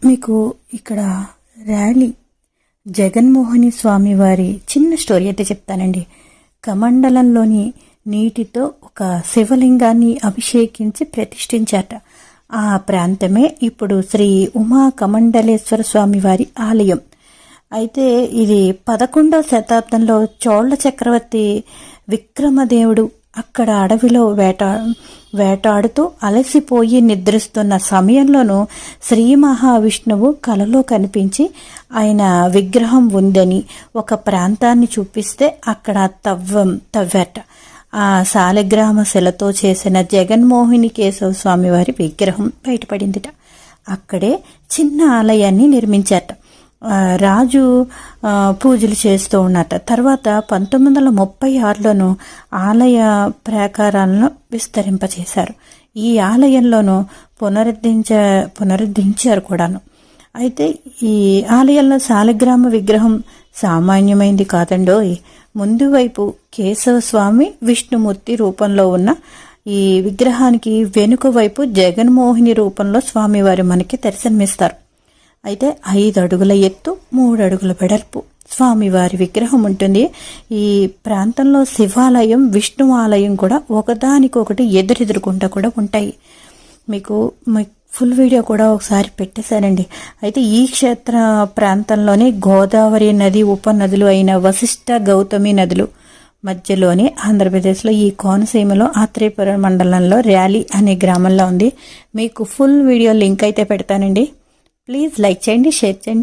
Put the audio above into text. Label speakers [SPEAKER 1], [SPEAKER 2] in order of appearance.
[SPEAKER 1] మీకు ఇక్కడ ర్యాలీ జగన్మోహిని స్వామి వారి చిన్న స్టోరీ అయితే చెప్తానండి. కమండలంలోని నీటితో ఒక శివలింగాన్ని అభిషేకించి ప్రతిష్ఠించారట. ఆ ప్రాంతమే ఇప్పుడు శ్రీ ఉమా కమండలేశ్వర స్వామి వారి ఆలయం. అయితే ఇది 11వ శతాబ్దంలో చోళ చక్రవర్తి విక్రమదేవుడు అక్కడ అడవిలో వేటాడుతూ అలసిపోయి నిద్రిస్తున్న సమయంలోనూ శ్రీ మహావిష్ణువు కలలో కనిపించి ఆయన విగ్రహం ఉందని ఒక ప్రాంతాన్ని చూపిస్తే అక్కడ తవ్వట. ఆ శాలిగ్రామ శిలతో చేసిన జగన్మోహిని కేశవ స్వామి వారి విగ్రహం బయటపడిందిట. అక్కడే చిన్న ఆలయాన్ని నిర్మించారట. రాజు పూజలు చేస్తూ ఉన్నట. తర్వాత 1936లోను ఆలయ ప్రాకారాలను విస్తరింపచేశారు. ఈ ఆలయంలోనూ పునరుద్ధరించారు కూడాను. అయితే ఈ ఆలయంలో శాలిగ్రామ విగ్రహం సామాన్యమైంది కాదండోయ్. ముందు వైపు కేశవస్వామి విష్ణుమూర్తి రూపంలో ఉన్న ఈ విగ్రహానికి వెనుక వైపు జగన్మోహిని రూపంలో స్వామివారి మనకి దర్శనమిస్తారు. అయితే 5 అడుగుల ఎత్తు 3 అడుగుల వెడల్పు స్వామివారి విగ్రహం ఉంటుంది. ఈ ప్రాంతంలో శివాలయం విష్ణు ఆలయం కూడా ఒకదానికొకటి ఎదురెదురుకుంటా కూడా ఉంటాయి. మీకు ఫుల్ వీడియో కూడా ఒకసారి పెట్టేశానండి. అయితే ఈ క్షేత్ర ప్రాంతంలోనే గోదావరి నది ఉపనదులు అయిన వశిష్ట గౌతమి నదులు మధ్యలోనే ఆంధ్రప్రదేశ్లో ఈ కోనసీమలో ఆత్రేయపురం మండలంలో ర్యాలీ అనే గ్రామంలో ఉంది. మీకు ఫుల్ వీడియో లింక్ అయితే పెడతానండి. ప్లీజ్ లైక్ చేయండి, షేర్ చేయండి.